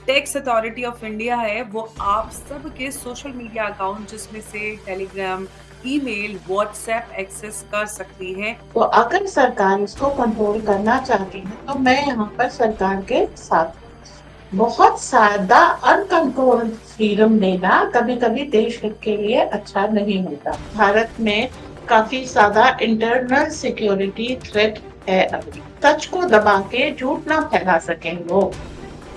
Tax authority of India है वो आप सबके सोशल मीडिया अकाउंट जिसमें से टेलीग्राम, ईमेल, व्हाट्सएप एक्सेस कर सकती है। तो अगर सरकार इसको कंट्रोल करना चाहती है तो मैं यहाँ पर सरकार के साथ हूँ। बहुत ज्यादा अनकंट्रोल्ड फ्रीडम देना कभी कभी देश हित के लिए अच्छा नहीं होता। भारत में काफी ज्यादा इंटरनल सिक्योरिटी थ्रेट है। अभी सच को दबा के झूठ ना फैला सकें लोग,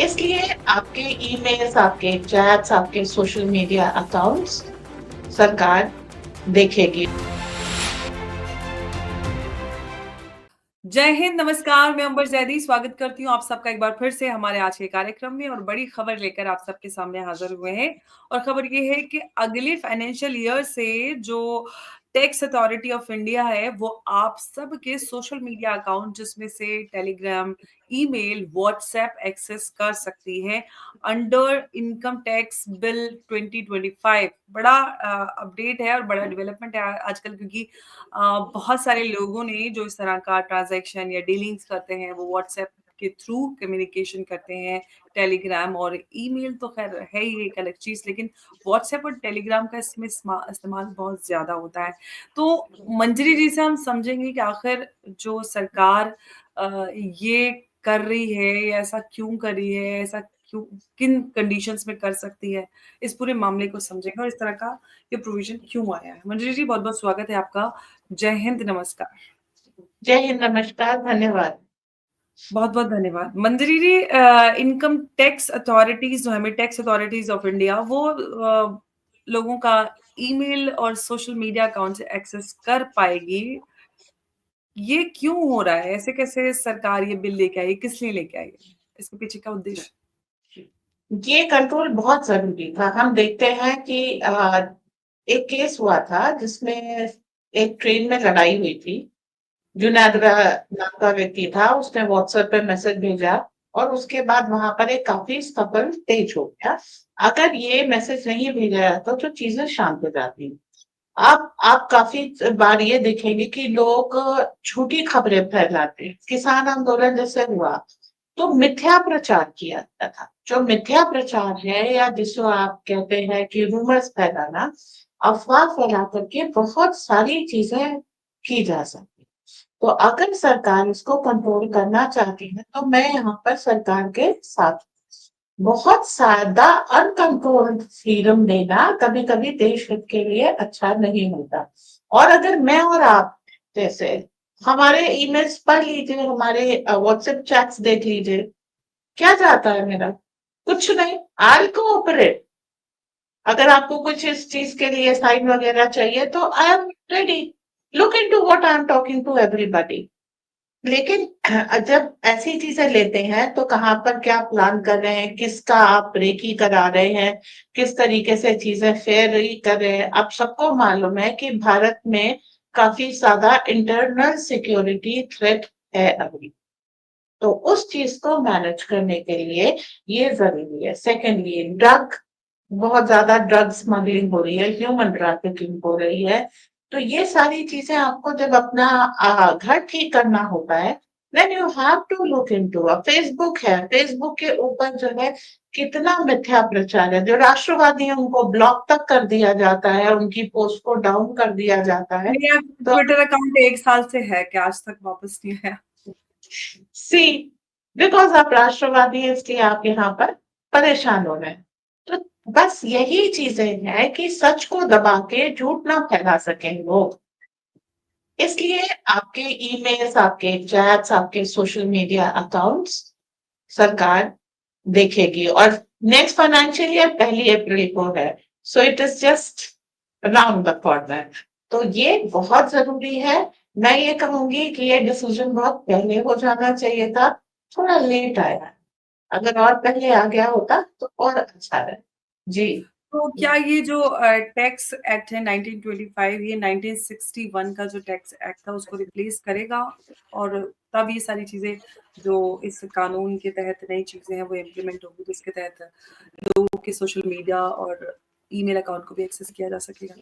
इसलिए आपके ईमेल्स, आपके चैट्स, आपके सोशल मीडिया अकाउंट्स सरकार देखेगी। जय हिंद, नमस्कार। मैं अंबर जैदी स्वागत करती हूँ आप सबका एक बार फिर से हमारे आज के कार्यक्रम में और बड़ी खबर लेकर आप सबके सामने हाजिर हुए हैं। और खबर ये है कि अगले फाइनेंशियल ईयर से जो टैक्स अथॉरिटी ऑफ इंडिया है वो आप सबके सोशल मीडिया अकाउंट जिसमें से टेलीग्राम, ईमेल, व्हाट्सएप एक्सेस कर सकती है अंडर इनकम टैक्स बिल 2025। बड़ा अपडेट है और बड़ा डेवलपमेंट है आजकल, क्योंकि बहुत सारे लोगों ने जो इस तरह का ट्रांजैक्शन या डीलिंग्स करते हैं वो व्हाट्सएप के थ्रू कम्युनिकेशन करते हैं। टेलीग्राम और ईमेल तो खैर है ही एक अलग चीज, लेकिन व्हाट्सएप और टेलीग्राम का इसमें इस्तेमाल बहुत ज्यादा होता है। तो मंजरी जी से हम समझेंगे कि आखिर जो सरकार ये कर रही है या ऐसा क्यों कर रही है, ऐसा क्यों, किन कंडीशंस में कर सकती है, इस पूरे मामले को समझेंगे और इस तरह का ये प्रोविजन क्यों आया है। मंजरी जी, बहुत बहुत स्वागत है आपका। जय हिंद, नमस्कार। जय हिंद, नमस्कार, धन्यवाद। बहुत बहुत धन्यवाद मंजरी जी। इनकम टैक्स अथॉरिटीज जो हमें टैक्स अथॉरिटीज ऑफ इंडिया वो लोगों का ईमेल और सोशल मीडिया अकाउंट से एक्सेस कर पाएगी। ये क्यों हो रहा है? ऐसे कैसे सरकार ये बिल लेके आई? किस लिए लेके आई है? इसके पीछे का उद्देश्य? ये कंट्रोल बहुत जरूरी था। हम देखते हैं कि एक केस हुआ था जिसमें एक ट्रेन में लड़ाई हुई थी। जुनैद नाम का व्यक्ति था, उसने व्हाट्सएप पे मैसेज भेजा और उसके बाद वहां पर एक काफी सफल तेज हो गया। अगर ये मैसेज नहीं भेजा जाता तो चीजें शांत हो जाती। आप काफी बार ये देखेंगे कि लोग झूठी खबरें फैलाते हैं। किसान आंदोलन जैसे हुआ तो मिथ्या प्रचार किया जाता था। जो मिथ्या प्रचार है या जिसको आप कहते हैं कि रूमर्स फैलाना, अफवाह फैला करके बहुत सारी चीजें की जा सकती। तो अगर सरकार इसको कंट्रोल करना चाहती है तो मैं यहाँ पर सरकार के साथ हूँ। बहुत ज्यादा अनकंट्रोल्ड फ्रीडम देना कभी कभी देश हित के लिए अच्छा नहीं होता। और अगर मैं और आप जैसे हमारे ईमेल्स पढ़ लीजिए, हमारे व्हाट्सएप चैट्स देख लीजिए, क्या जाता है मेरा? कुछ नहीं। आई कोऑपरेट। अगर आपको कुछ इस चीज के लिए साइन वगैरह चाहिए तो I am ready. Look into what I am talking to everybody. लेकिन जब ऐसी चीजें लेते हैं तो कहाँ पर क्या प्लान कर रहे हैं, किसका आप रेकी करा रहे हैं, किस तरीके से चीजें फेयर कर रहे हैं। आप सबको मालूम है कि भारत में काफी ज्यादा इंटरनल सिक्योरिटी थ्रेट है अभी। तो उस चीज को मैनेज करने के लिए ये जरूरी है। सेकेंडली, ड्रग, बहुत ज्यादा ड्रग स्मगलिंग हो रही है, ह्यूमन ट्रैफिकिंग हो रही है। तो ये सारी चीजें आपको जब अपना घर ठीक करना होता है, then you have to look into. Facebook है, फेसबुक के ऊपर जो है कितना मिथ्या प्रचार है। जो राष्ट्रवादी है उनको ब्लॉक तक कर दिया जाता है, उनकी पोस्ट को डाउन कर दिया जाता है। मेरा तो ट्विटर अकाउंट 1 साल से है कि आज तक वापस नहीं आया। सी, बिकॉज आप राष्ट्रवादी हैं इसलिए आप यहाँ पर परेशान हो रहे हैं। तो बस यही चीजें हैं कि सच को दबा के झूठ ना फैला सकें लोग, इसलिए आपके ईमेल्स, आपके चैट्स, आपके सोशल मीडिया अकाउंट्स सरकार देखेगी। और नेक्स्ट फाइनेंशियल ईयर 1 अप्रैल को है। So it is just round the corner. तो ये बहुत जरूरी है। मैं ये कहूंगी कि ये डिसीजन बहुत पहले हो जाना चाहिए था, थोड़ा लेट आया। अगर और पहले आ गया होता तो और अच्छा रहे। जी। तो क्या ये जो टैक्स एक्ट है 1925, ये 1961 का जो टैक्स एक्ट था उसको रिप्लेस करेगा? और तब ये सारी चीजें जो इस कानून के तहत नई चीजें हैं वो इम्प्लीमेंट होगी, तो इसके तहत लोगों के सोशल मीडिया और ईमेल अकाउंट को भी एक्सेस किया जा सकेगा।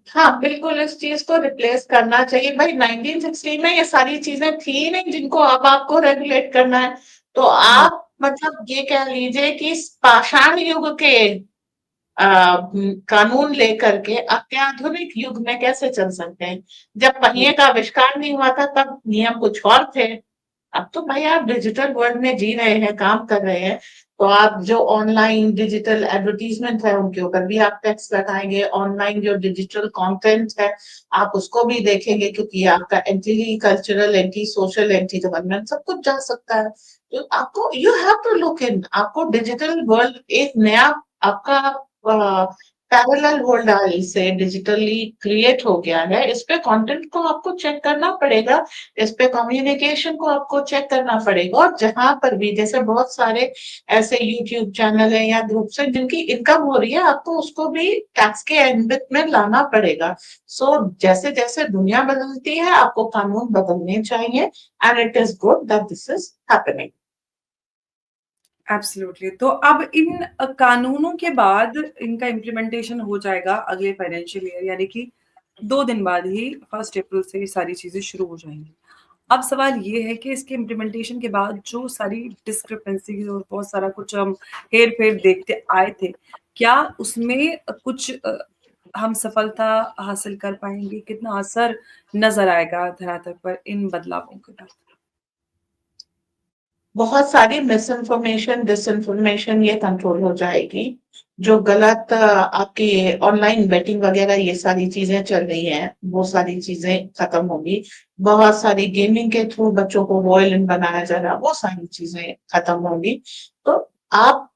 हाँ, बिल्कुल इस चीज को रिप्लेस करना चाहिए। भाई 1960 में ये सारी चीजें थी ही नहीं जिनको अब आपको रेगुलेट करना है। तो हम्म। आप मतलब ये कह लीजिए कि पाषाण युग के कानून लेकर के अत्याधुनिक युग में कैसे चल सकते हैं। जब पहिए का आविष्कार नहीं हुआ था तब नियम कुछ और थे। अब तो भाई आप डिजिटल वर्ल्ड में जी रहे हैं, काम कर रहे हैं, तो आप जो ऑनलाइन डिजिटल एडवर्टीजमेंट है उनके ऊपर भी आप टैक्स लगाएंगे। ऑनलाइन जो डिजिटल कंटेंट है आप उसको भी देखेंगे, क्योंकि आपका anti cultural, anti social, anti government सब कुछ जा सकता है। तो आपको you have to look in, आपको डिजिटल वर्ल्ड एक नया आपका पैरेलल वर्ल्ड से डिजिटली क्रिएट हो गया है। इस पे कंटेंट को आपको चेक करना पड़ेगा, इस पे कम्युनिकेशन को आपको चेक करना पड़ेगा। और जहां पर भी जैसे बहुत सारे ऐसे यूट्यूब चैनल है या ग्रुप से जिनकी इनकम हो रही है, आपको उसको भी टैक्स के एम्बिट में लाना पड़ेगा। सो जैसे जैसे दुनिया बदलती है आपको कानून बदलने चाहिए, and it is good that this is happening. Absolutely. तो अब इन कानूनों के बाद इनका इम्प्लीमेंटेशन हो जाएगा अगले फाइनेंशियल ईयर, यानी कि 2 दिन बाद ही 1 अप्रैल से ये सारी चीज़ें शुरू हो जाएँगी। अब सवाल ये है कि इसके इम्प्लीमेंटेशन के बाद जो सारी डिस्क्रिपेंसीज़ और बहुत सारा कुछ हम हेर-फेर देखते आए थे, क्या उसमें कुछ हम सफलता हासिल कर पाएँगे? कितना असर नज़र आएगा धरातल पर इन बदलावों के बाद? बहुत सारी मिस इन्फॉर्मेशन, डिसइन्फॉर्मेशन ये कंट्रोल हो जाएगी। जो गलत आपकी ऑनलाइन बेटिंग वगैरह ये सारी चीजें चल रही हैं, वो सारी चीजें खत्म होंगी। बहुत सारी गेमिंग के थ्रू बच्चों को वॉयलेंट बनाया जा रहा, वो सारी चीजें खत्म होंगी। तो आप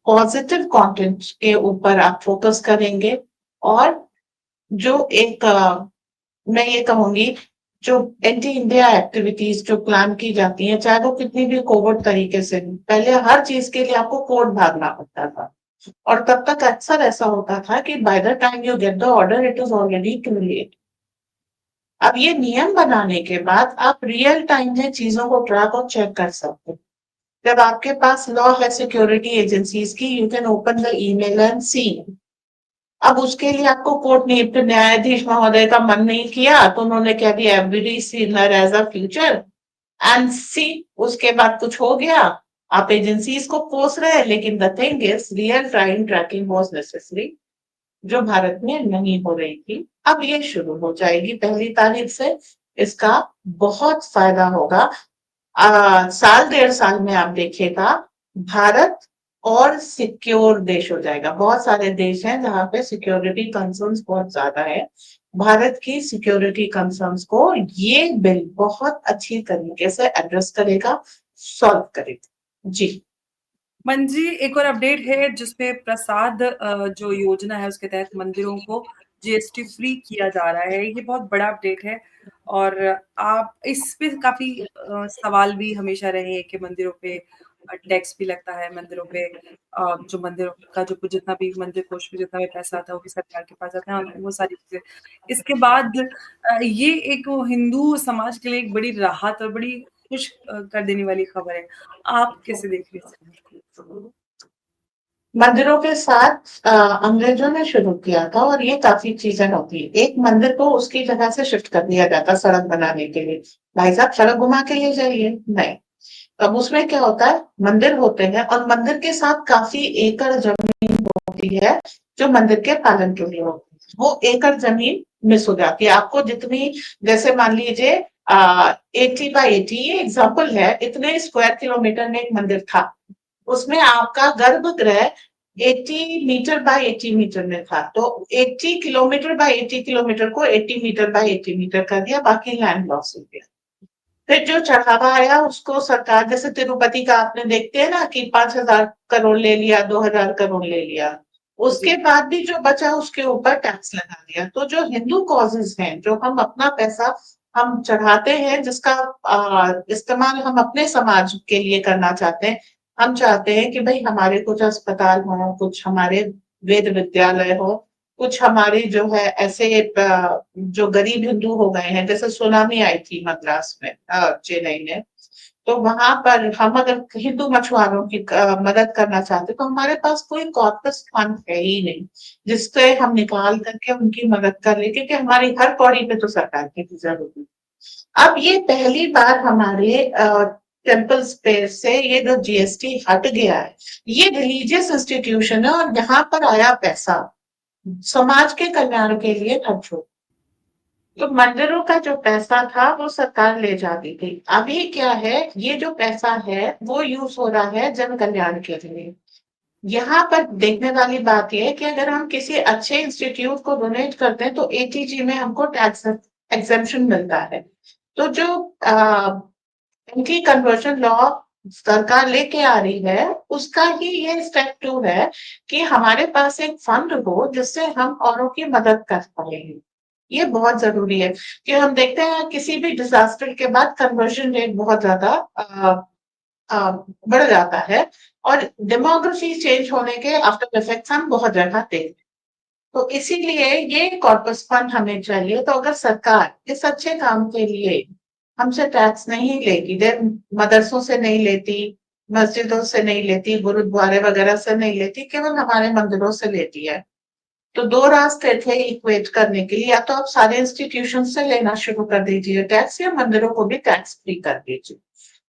पॉजिटिव कंटेंट के ऊपर आप फोकस करेंगे। और जो एक मैं ये कहूंगी, जो एंटी इंडिया एक्टिविटीज जो प्लान की जाती हैं, चाहे वो कितनी भी कोवर्ट तरीके से हो, पहले हर चीज के लिए आपको कोर्ट भागना पड़ता था। और तब तक अक्सर ऐसा होता था कि by the time you get the order it is already too late. अब ये नियम बनाने के बाद आप रियल टाइम में चीजों को ट्रैक और चेक कर सकते हैं। जब आपके पास लॉ है सिक्योरिटी एजेंसीज की, you can open the email and see. अब उसके लिए आपको कोर्ट ने, न्यायाधीश महोदय का मन नहीं किया तो उन्होंने कह दिया every senior as a future and see. उसके बाद कुछ हो गया, आप एजेंसीज को कोस रहे हैं, लेकिन the thing is real time tracking was necessary, जो भारत में नहीं हो रही थी। अब ये शुरू हो जाएगी 1 तारीख से। इसका बहुत फायदा होगा। साल 1.5 साल में आप देखिएगा भारत और सिक्योर देश हो जाएगा। बहुत सारे देश हैं जहां पे सिक्योरिटी कंसर्न्स बहुत ज्यादा है। भारत की सिक्योरिटी कंसर्न्स को ये बिल बहुत अच्छी तरीके से एड्रेस करेगा, सॉल्व करेगा। जी। मंजी, एक और अपडेट है जिसपे प्रसाद जो योजना है उसके तहत मंदिरों को जीएसटी फ्री किया जा रहा है। ये बहुत बड़ा अपडेट है और आप इस पे काफ़ी सवाल भी हमेशा रहे हैं कि मंदिरों पे टैक्स भी लगता है, मंदिरों पे जो मंदिरों का जो जितना भी मंदिर कोष में जितना भी पैसा आता है वो भी सरकार के पास जाता है और वो सारी चीज़ें। इसके बाद ये एक वो हिंदू समाज के लिए एक बड़ी राहत और बड़ी खुश कर देने वाली खबर है। आप कैसे देख रही हैं इस खबर को? मंदिरों के साथ अंग्रेजों ने शुरू किया था, और ये काफी चीजें होती है। एक मंदिर को उसकी जगह से शिफ्ट कर दिया जाता सड़क बनाने के लिए। भाई साहब सड़क घुमा के ले जाइए, नहीं। अब उसमें क्या होता है, मंदिर होते हैं और मंदिर के साथ काफी एकड़ जमीन होती है जो मंदिर के पालन के लिए होती है। वो एकड़ जमीन मिस हो जाती है। आपको जितनी, जैसे मान लीजिए 80 बाई 80, ये एग्जाम्पल है, इतने स्क्वायर किलोमीटर में एक मंदिर था। उसमें आपका गर्भगृह 80 मीटर बाय 80 मीटर में था, तो 80 किलोमीटर बाय 80 किलोमीटर को 80 मीटर बाय 80 मीटर कर दिया, बाकी लैंड लॉस हो गया। फिर जो चढ़ावा आया उसको सरकार, जैसे तिरुपति का आपने देखते हैं ना कि 5,000 करोड़ ले लिया, 2,000 करोड़ ले लिया, जी। उसके बाद भी जो बचा उसके ऊपर टैक्स लगा दिया। तो जो हिंदू कॉजेज हैं, जो हम अपना पैसा हम चढ़ाते हैं, जिसका इस्तेमाल हम अपने समाज के लिए करना चाहते हैं, हम चाहते हैं कि भाई हमारे कुछ अस्पताल हो, कुछ हमारे वेद विद्यालय हो, कुछ हमारे जो है ऐसे जो गरीब हिंदू हो गए हैं, जैसे सुनामी आई थी मद्रास में, चेन्नई में, तो वहां पर हम अगर हिंदू मछुआरों की मदद करना चाहते तो हमारे पास कोई कॉर्पस फंड है ही नहीं जिससे हम निकाल करके उनकी मदद कर ले, क्योंकि हमारी हर कौड़ी पे तो सरकार की नजर होगी। अब ये पहली बार हमारे टेम्पल्स पे से ये जो जीएसटी हट गया है, ये रिलीजियस इंस्टीट्यूशन है और यहाँ पर आया पैसा समाज के कल्याण के लिए खर्च हो। तो मंदिरों का जो पैसा था वो सरकार ले जाती थी। अभी क्या है, ये जो पैसा है वो यूज हो रहा है जन कल्याण के लिए। यहाँ पर देखने वाली बात यह है कि अगर हम किसी अच्छे इंस्टीट्यूट को डोनेट करते हैं तो एटीजी में हमको टैक्स एग्जेम्पशन मिलता है। तो जो एंटी कन्वर्शन लॉ सरकार लेके आ रही है, उसका ही ये स्टेप 2 है कि हमारे पास एक फंड हो जिससे हम औरों की मदद कर पाएंगे। ये बहुत जरूरी है कि हम देखते हैं किसी भी डिजास्टर के बाद कन्वर्शन रेट बहुत ज्यादा अ, बढ़ जाता है और डेमोग्राफी चेंज होने के आफ्टर इफेक्ट्स हम बहुत जगह देखते हैं। तो इसीलिए ये कॉर्पस फंड हमें चाहिए। तो अगर सरकार इस अच्छे काम के लिए हमसे टैक्स नहीं लेगी, मदरसों से नहीं लेती, मस्जिदों से नहीं लेती, गुरुद्वारे वगैरह से नहीं लेती, केवल हमारे मंदिरों से लेती है, तो दो रास्ते थे इक्वेट करने के लिए। या तो आप सारे इंस्टीट्यूशन से लेना शुरू कर दीजिए टैक्स, या मंदिरों को भी टैक्स फ्री कर दीजिए।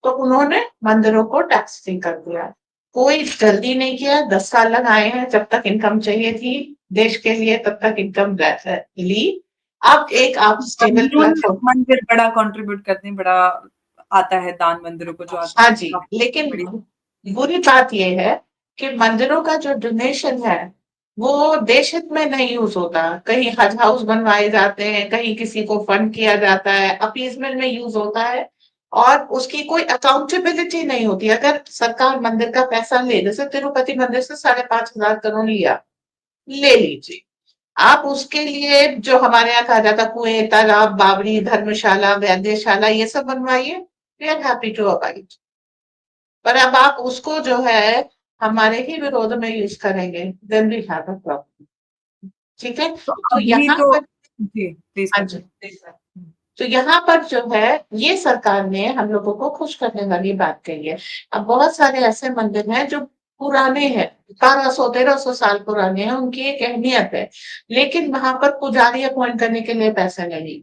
तो उन्होंने मंदिरों को टैक्स फ्री कर दिया। कोई जल्दी नहीं किया, 10 साल लगाए हैं। जब तक इनकम चाहिए थी देश के लिए तब तक इनकम ली। अब एक आप स्टेबल अंदरून प्लेटफॉर्म। मंदिर बड़ा कंट्रीब्यूट करते हैं, बड़ा आता है दान मंदिरों को जो आता हाँ है जी, काफी लेकिन बड़ी। बुरी बात यह है कि मंदिरों का जो डोनेशन है वो देश हित में नहीं यूज होता। कहीं हज हाउस बनवाए जाते हैं, कहीं किसी को फंड किया जाता है, अपीजमेंट में यूज होता है और उसकी कोई अकाउंटेबिलिटी नहीं होती। अगर सरकार मंदिर का पैसा ले, जैसे तिरुपति मंदिर से 5,500 करोड़ लिया, ले लीजिए आप, उसके लिए जो हमारे यहाँ कहा जाता कुएं, तालाब, बावड़ी, धर्मशाला, वैद्यशाला, ये सब बनवाइए, we are happy to abide. पर अब आप उसको जो है हमारे ही विरोध में यूज करेंगे, then we have a problem. ठीक है। तो तो अभी यहाँ तो पर, जी प्लीज हाँ जी, कंटिन्यू। तो यहाँ पर जो है ये सरकार ने हम लोगों को खुश करने वाली बात कही है। अब बहुत सारे ऐसे मंदिर हैं जो पुराने हैं, 1200-1300 साल पुराने हैं, उनकी एक अहमियत है, लेकिन वहां पर पुजारी अपॉइंट करने के लिए पैसा नहीं।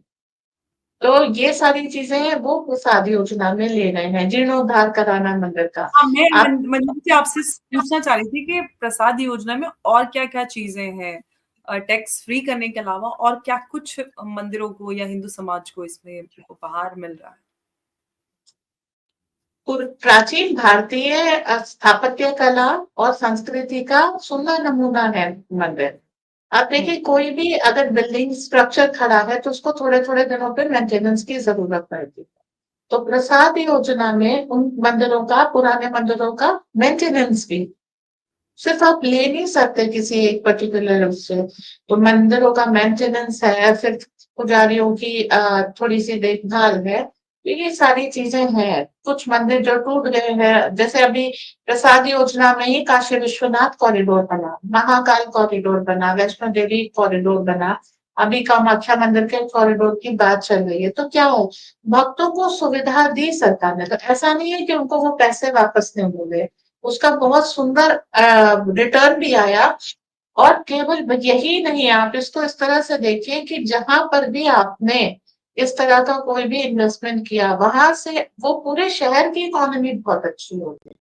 तो ये सारी चीजें वो प्रसाद योजना में ले रहे हैं, जीर्णोद्धार कराना मंदिर का। हाँ, मैं आप मंजू से आपसे पूछना चाह रही थी कि प्रसाद योजना में और क्या-क्या चीजें हैं टैक्स फ्री करने के अलावा, और क्या कुछ मंदिरों को या हिंदू समाज को इसमें उपहार मिल रहा है? प्राचीन भारतीय स्थापत्य कला और संस्कृति का सुंदर नमूना है मंदिर। आप हुँ। देखिए कोई भी अगर बिल्डिंग स्ट्रक्चर खड़ा है तो उसको थोड़े थोड़े दिनों पे मेंटेनेंस की जरूरत पड़ती है। तो प्रसाद योजना में उन मंदिरों का, पुराने मंदिरों का मेंटेनेंस भी, सिर्फ आप ले नहीं सकते किसी एक पर्टिकुलर उससे। तो मंदिरों का मेंटेनेंस है, फिर पुजारियों की थोड़ी सी देखभाल है, तो ये सारी चीजें हैं। कुछ मंदिर जो टूट गए हैं, जैसे अभी प्रसाद योजना में ही काशी विश्वनाथ कॉरिडोर बना, महाकाल कॉरिडोर बना, वैष्णो देवी कॉरिडोर बना, अभी कामाख्या मंदिर के कॉरिडोर की बात चल रही है। तो क्या है, भक्तों को सुविधा दी सरकार ने, तो ऐसा नहीं है कि उनको वो पैसे वापस नहीं मिले, उसका बहुत सुंदर रिटर्न भी आया। और केवल यही नहीं, आप इसको इस तरह से देखिए कि जहां पर भी आपने इस तरह का कोई भी इन्वेस्टमेंट किया, वहां से वो पूरे शहर की इकोनॉमी बहुत अच्छी होगी।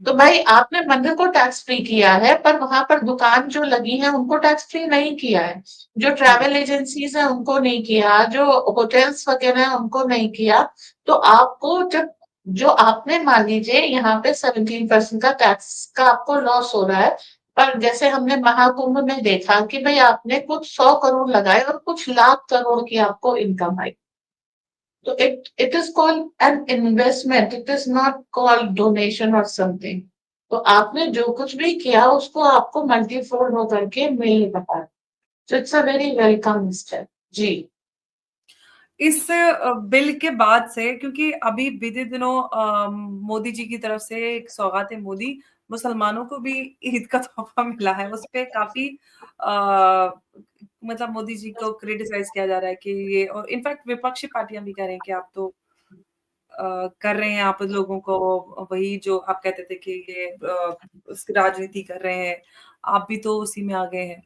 तो भाई आपने मंदिर को टैक्स फ्री किया है, पर वहां पर दुकान जो लगी है उनको टैक्स फ्री नहीं किया है, जो हुँ। ट्रैवल एजेंसीज है उनको नहीं किया, जो होटल्स वगैरह है उनको नहीं किया। तो आपको जब, जो आपने मान लीजिए यहाँ पे 17% का टैक्स का आपको लॉस हो रहा है, पर जैसे हमने महाकुंभ में देखा कि भाई आपने कुछ 100 करोड़ लगाए और कुछ लाख करोड़ की आपको इनकम आई। तो it is called an investment. It is not called donation or something. तो आपने जो कुछ भी किया उसको आपको मल्टीफोल्ड होकर के मिल रहा है। So it's a very welcome step. जी। इस बिल के बाद से, क्योंकि अभी बीते दिनों मोदी जी की तरफ से एक सौगात मोदी मुसलमानों को भी ईद का तोहफा मिला है, उसपे काफ़ी मतलब मोदी जी को क्रिटिसाइज़ किया जा रहा है कि ये, और इनफैक्ट विपक्षी पार्टियाँ भी कह रही हैं कि आप तो कर रहे हैं, आप लोगों को वही जो आप कहते थे कि ये राजनीति कर रहे हैं, आप भी तो उसी में आ गए हैं।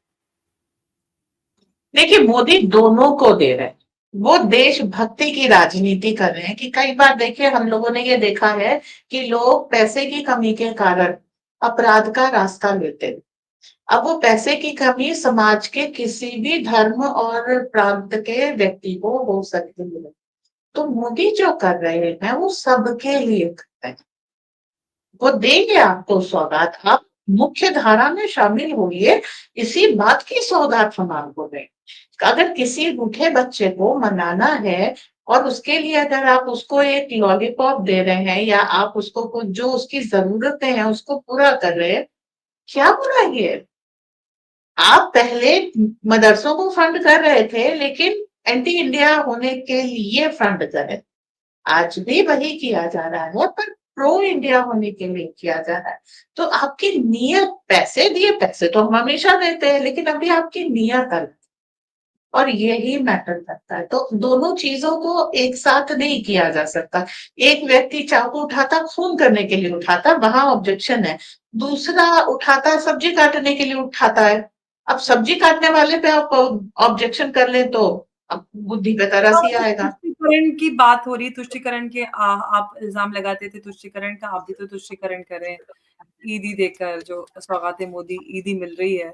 देखिए मोदी दोनों को दे रहे हैं। वो देशभक्ति की राजनीति कर रहे हैं कि कई बार देखिए हम लोगों ने ये देखा है कि लोग पैसे की कमी के कारण अपराध का रास्ता लेते हैं। अब वो पैसे की कमी समाज के किसी भी धर्म और प्रांत के व्यक्ति को हो सकती है। तो मोदी जो कर रहे हैं वो सबके लिए कर रहे हैं। वो देंगे आपको सौगात, आप मुख्य धारा में शामिल होइए, इसी बात की सौगात हम आपको दें। अगर किसी भूखे बच्चे को मनाना है और उसके लिए अगर आप उसको एक लॉलीपॉप दे रहे हैं या आप उसको कुछ जो उसकी ज़रूरतें हैं उसको पूरा कर रहे हैं, क्या बुरा है ये? आप पहले मदरसों को फंड कर रहे थे लेकिन एंटी इंडिया होने के लिए फंड करें। आज भी वही किया जा रहा है पर प्रो इंडिया होने के लिए किया जा रहा है। तो आपकी नीयत, पैसे दिए, पैसे तो हम हमेशा देते हैं लेकिन अभी आपकी नीयत अलग और यही मैटर करता है। तो दोनों चीजों को एक साथ नहीं किया जा सकता। एक व्यक्ति चाकू उठाता खून करने के लिए उठाता, वहां ऑब्जेक्शन है। दूसरा उठाता सब्जी काटने के लिए उठाता है। अब सब्जी काटने वाले पे आप ऑब्जेक्शन कर ले तो अब बुद्धि पे तरस हाँ, ही मतलब आएगा। तुष्टिकरण की बात हो रही, तुष्टिकरण के आप इल्ज़ाम लगाते थे तुष्टिकरण का, आप भी तो तुष्टिकरण कर रहे हैं। ईदी देकर जो सौगात मोदी ईदी मिल रही है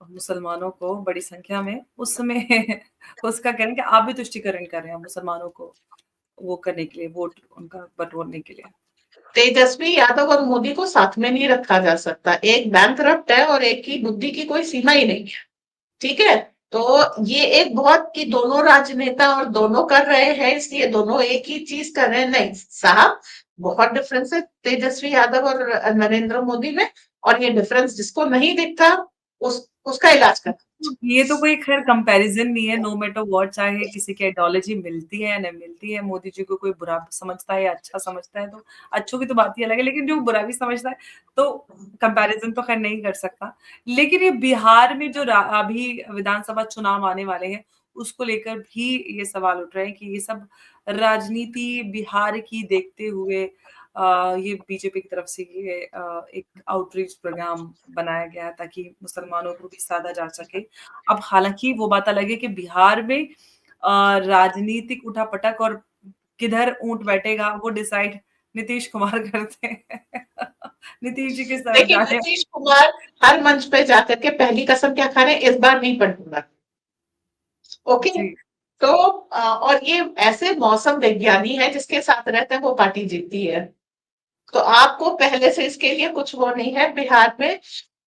मुसलमानों को बड़ी संख्या में, उसमें उसका कह रहे हैं कि आप भी तुष्टिकरण कर रहे हैं मुसलमानों को वो करने के लिए, वोट उनका बटोरने के लिए। तेजस्वी यादव और मोदी को साथ में नहीं रखा जा सकता। एक बैंकरप्ट है और एक की बुद्धि की कोई सीमा ही नहीं है। ठीक है? तो ये एक बहुत कि दोनों राजनेता और दोनों कर रहे हैं इसलिए दोनों एक ही चीज कर रहे हैं, नहीं साहब। बहुत डिफरेंस है तेजस्वी यादव और नरेंद्र मोदी में। और ये डिफरेंस जिसको नहीं दिखता उसका इलाज करना ये तो कोई खैर कंपैरिजन नहीं है, नो मैटर व्हाट, चाहे किसी की आइडियोलॉजी मिलती है या नहीं मिलती है, मोदी जी को कोई बुरा समझता है या अच्छा समझता है तो अच्छों की तो बात ही अलग है, लेकिन जो बुरा भी समझता है तो कंपैरिजन तो खैर नहीं कर सकता। लेकिन ये बिहार में जो अभी विधानसभा चुनाव आने वाले हैं उसको लेकर भी ये सवाल उठ रहे हैं कि ये सब राजनीति बिहार की देखते हुए ये बीजेपी की तरफ से ये एक आउटरीच प्रोग्राम बनाया गया है ताकि मुसलमानों को भी साधा जा सके। अब हालाँकि वो बात अलग है कि बिहार में राजनीतिक उठापटक और किधर ऊँट बैठेगा वो डिसाइड नीतीश कुमार करते हैं। नीतीश जी के साथ देखिए जाने नीतीश कुमार हर मंच पे जाकर के पहली कसम क्या खा रहे हैं, इस बार नहीं पलटूंगा। ओके। जी। तो और ये ऐसे मौसम विज्ञानी है जिसके साथ रहते हैं वो पार्टी जीतती है। तो आपको पहले से इसके लिए कुछ वो नहीं है। बिहार में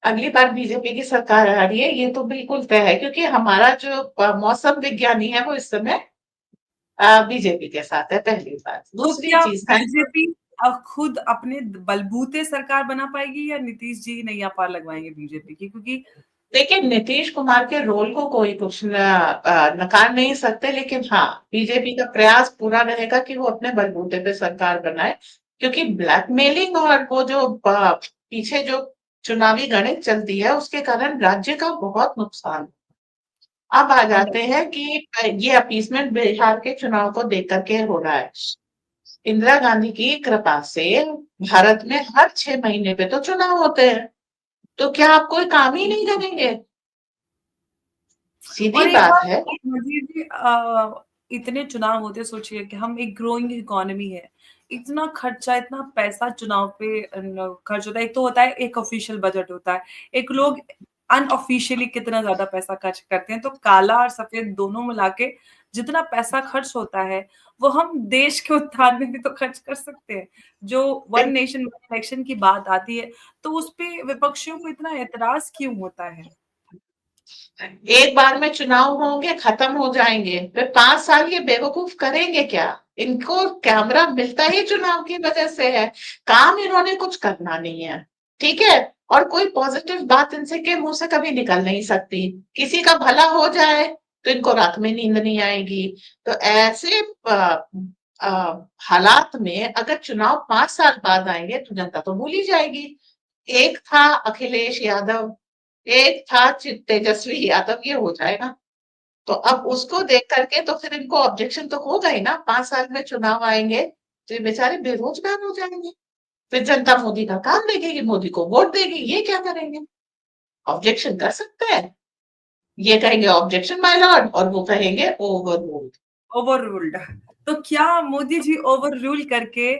अगली बार बीजेपी की सरकार आ रही है ये तो बिल्कुल तय है क्योंकि हमारा जो मौसम विज्ञानी है वो इस समय बीजेपी के साथ है, पहली बात। तो दूसरी क्या चीज है, बीजेपी खुद अपने बलबूते सरकार बना पाएगी या नीतीश जी नैया पार लगवाएँगे बीजेपी की? क्योंकि देखिए नीतीश कुमार के रोल को कोई कुछ नकार नहीं सकते लेकिन हाँ बीजेपी का प्रयास पूरा रहेगा कि वो अपने बलबूते पे सरकार बनाए क्योंकि ब्लैकमेलिंग और वो जो पीछे जो चुनावी गणित चलती है उसके कारण राज्य का बहुत नुकसान। अब आ जाते हैं कि ये अपीसमेंट बिहार के चुनाव को देख करके हो रहा है। इंदिरा गांधी की कृपा से भारत में हर 6 महीने पे तो चुनाव होते हैं। तो क्या आप कोई काम ही नहीं करेंगे? सीधी और एक बात बात है। मुझे भी इतने चुनाव होते सोचिए कि हम एक ग्रोइंग इकोनॉमी है, इतना खर्चा, इतना पैसा चुनाव पे खर्च होता है। एक तो होता है एक ऑफिशियल बजट होता है, एक लोग अनऑफिशियली कितना ज़्यादा पैसा खर्च करते हैं, तो काला और सफ़ेद दोनों मिला के जितना पैसा खर्च होता है, वो हम देश के उत्थान में भी तो खर्च कर सकते हैं। जो वन नेशन वन इलेक्शन की बात आती है, तो उसपे विपक्षियों को इतना ऐतराज़ क्यों होता है? एक बार में चुनाव होंगे, खत्म हो जाएंगे, फिर 5 साल ये बेवकूफ करेंगे क्या? इनको कैमरा मिलता ही चुनाव की वजह से है। काम इन्होंने कुछ करना नहीं है। ठीक है। और कोई पॉजिटिव बात इनसे के मुंह से कभी निकल नहीं सकती। किसी का भला हो जाए तो इनको रात में नींद नहीं आएगी। तो ऐसे हालात में अगर चुनाव 5 साल बाद आएंगे तो जनता तो भूल ही जाएगी। एक था अखिलेश यादव, एक था तेजस्वी यादव, ये हो जाएगा। तो अब उसको देख करके तो फिर इनको ऑब्जेक्शन तो होगा ही ना। 5 साल में चुनाव आएंगे तो ये बेचारे बेरोजगार हो जाएंगे। फिर जनता मोदी का काम देखेगी, मोदी को वोट देगी, ये क्या करेंगे? ऑब्जेक्शन कर सकते हैं। ये कहेंगे ऑब्जेक्शन माय लॉर्ड और वो कहेंगे ओवर रूल्ड। Over ruled. तो क्या मोदी जी ओवर रूल करके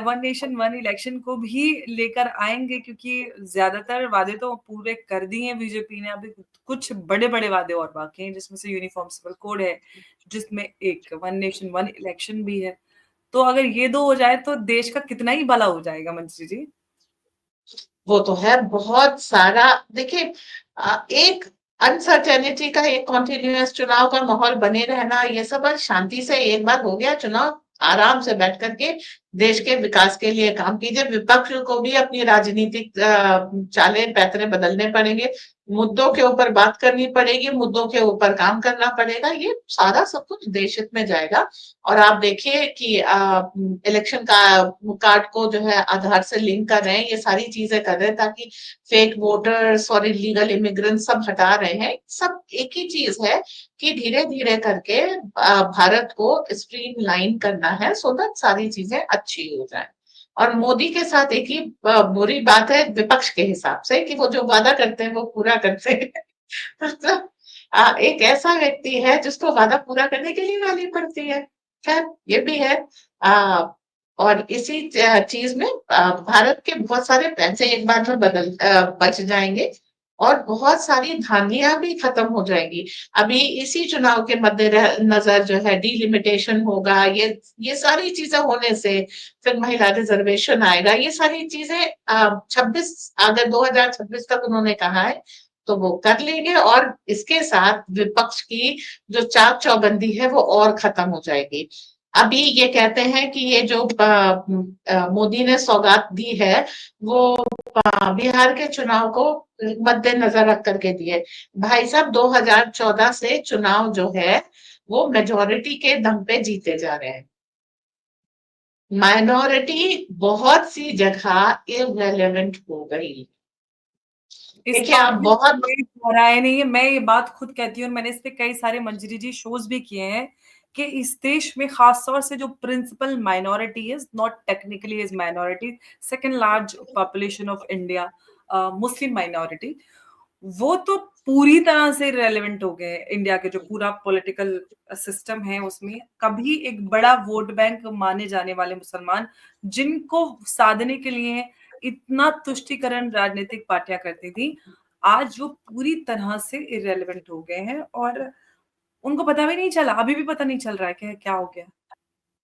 वन नेशन वन इलेक्शन को भी लेकर आएंगे? क्योंकि ज्यादातर वादे तो पूरे कर दिए हैं बीजेपी ने, अभी कुछ बड़े बड़े वादे और बाकी हैं, जिसमें से यूनिफॉर्म सिविल कोड है, जिसमें एक वन नेशन वन इलेक्शन भी है। तो अगर ये दो हो जाए तो देश का कितना ही भला हो जाएगा मंत्री जी। वो तो है बहुत सारा। देखिए एक अनसर्टेनिटी का, एक कॉन्टिन्यूअस चुनाव का माहौल बने रहना, ये सब बस शांति से एक बार हो गया चुनाव, आराम से बैठ करके देश के विकास के लिए काम कीजिए। विपक्ष को भी अपनी राजनीतिक चालें पैतरे बदलने पड़ेंगे, मुद्दों के ऊपर बात करनी पड़ेगी, मुद्दों के ऊपर काम करना पड़ेगा, ये सारा सब कुछ देश हित में जाएगा। और आप देखिए कि इलेक्शन का कार्ड को जो है आधार से लिंक कर रहे हैं, ये सारी चीजें कर रहे हैं ताकि फेक वोटर्स और इलीगल इमिग्रेंट सब हटा रहे हैं। सब एक ही चीज है कि धीरे धीरे करके भारत को स्ट्रीम लाइन करना है, सो दैट सारी चीजें अच्छी हो जाए। और मोदी के साथ एक ही बुरी बात है विपक्ष के हिसाब से, कि वो जो वादा करते हैं वो पूरा करते हैं। मतलब एक ऐसा व्यक्ति है जिसको वादा पूरा करने के लिए गाली पड़ती है। खैर ये भी है। आ, और इसी चीज में भारत के बहुत सारे पैसे एक बार में बच जाएंगे, और बहुत सारी धांधियां भी खत्म हो जाएंगी। अभी इसी चुनाव के मद्देनजर जो है डिलिमिटेशन होगा, ये सारी चीजें होने से फिर महिला रिजर्वेशन आएगा, ये सारी चीजें 26 अगर 2026 तक उन्होंने कहा है तो वो कर लेंगे, और इसके साथ विपक्ष की जो चाक चौबंदी है वो और खत्म हो जाएगी। अभी ये कहते हैं कि ये जो मोदी ने सौगात दी है वो बिहार के चुनाव को मद्देनजर रख करके दिए। भाई साहब 2014 से चुनाव जो है वो मेजोरिटी के दम पे जीते जा रहे हैं। माइनॉरिटी बहुत सी जगह इररिलेवेंट हो गई। इस देखिए बात आप में बहुत कोई दो राय नहीं है, मैं ये बात खुद कहती हूँ और मैंने इस पे कई सारे मंजरी जी शोज भी किए हैं कि इस देश में खास तौर से जो principal minority is not technically is minority, second large population of India, Muslim minority, वो तो पूरी तरह से रेलेवेंट हो गए। इंडिया के जो पूरा पॉलिटिकल सिस्टम है उसमें कभी एक बड़ा वोट बैंक माने जाने वाले मुसलमान, जिनको साधने के लिए इतना तुष्टीकरण राजनीतिक पार्टियां करती थी, आज वो पूरी तरह से इरेलीवेंट हो गए हैं और उनको पता भी नहीं चला, अभी भी पता नहीं चल रहा है कि क्या हो गया।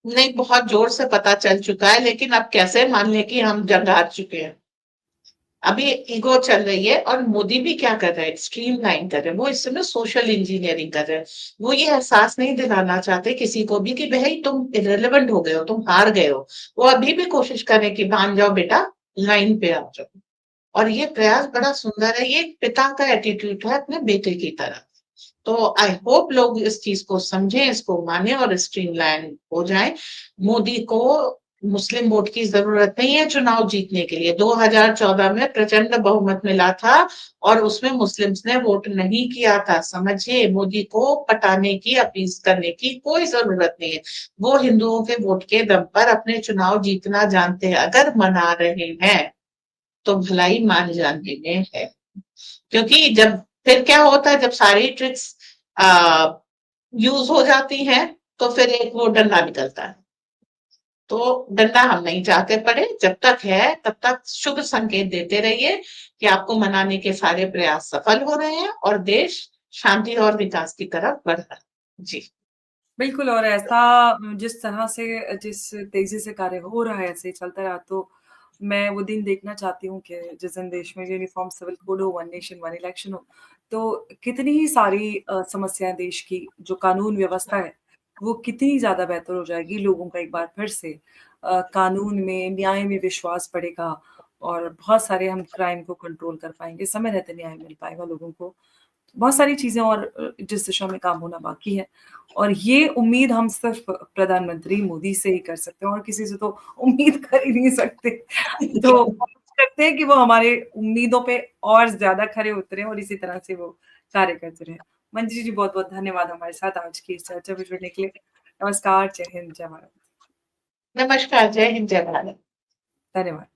नहीं, बहुत जोर से पता चल चुका है, लेकिन अब कैसे मान लें कि हम जंग हार चुके हैं। अभी ईगो चल रही है, और मोदी भी क्या कर रहे हैं, स्ट्रीम लाइन कर रहे हैं, वो इस समय सोशल इंजीनियरिंग कर रहे हैं। वो ये एहसास नहीं दिलाना चाहते किसी को भी कि भाई तुम इरेलीवेंट हो गए हो, तुम हार गए हो। वो अभी भी कोशिश करें कि मान जाओ बेटा, लाइन पे आ जाओ। और ये प्रयास बड़ा सुंदर है, ये एक पिता का एटीट्यूड है अपने बेटे की तरह। तो आई होप लोग इस चीज को समझें, इसको माने और स्ट्रीमलाइन हो जाए। मोदी को मुस्लिम वोट की जरूरत नहीं है चुनाव जीतने के लिए। 2014 में प्रचंड बहुमत मिला था और उसमें मुस्लिम्स ने वोट नहीं किया था। समझिए, मोदी को पटाने की, अपील करने की कोई जरूरत नहीं है। वो हिंदुओं के वोट के दम पर अपने चुनाव जीतना जानते हैं। अगर मना रहे हैं तो भलाई मान जाने में है। क्योंकि जब फिर क्या होता है, जब सारी ट्रिक्स यूज हो जाती हैं तो फिर एक वो डंडा निकलता है। तो डंडा हम नहीं चाहते पड़े, जब तक है तब तक शुभ संकेत देते रहिए कि आपको मनाने के सारे प्रयास सफल हो रहे हैं और देश शांति और विकास की तरफ बढ़ रहा है। जी। बिल्कुल, और ऐसा जिस तरह से जिस तेजी से कार्य हो रहा है ऐसे ही चलता रहा तो मैं वो दिन देखना चाहती हूँ कि जिस दिन देश में यूनिफॉर्म सिविल कोड हो, वन नेशन वन इलेक्शन हो, तो कितनी ही सारी समस्याएं देश की जो कानून व्यवस्था है वो कितनी ज्यादा बेहतर हो जाएगी। लोगों का एक बार फिर से कानून में, न्याय में विश्वास बढ़ेगा और बहुत सारे हम क्राइम को कंट्रोल कर पाएंगे, समय रहते न्याय मिल पाएगा लोगों को। बहुत सारी चीजें और जिस दिशा में काम होना बाकी है, और ये उम्मीद हम सिर्फ प्रधानमंत्री मोदी से ही कर सकते हैं और किसी से तो उम्मीद कर ही नहीं सकते। तो उम्मीद करते हैं कि वो हमारे उम्मीदों पे और ज्यादा खरे उतरे और इसी तरह से वो कार्य करते रहे। मंजरी जी बहुत बहुत धन्यवाद हमारे साथ आज की इस चर्चा में जुड़ने के लिए। नमस्कार, जय हिंद, जय भारत। नमस्कार, जय हिंद, जय भारत। धन्यवाद।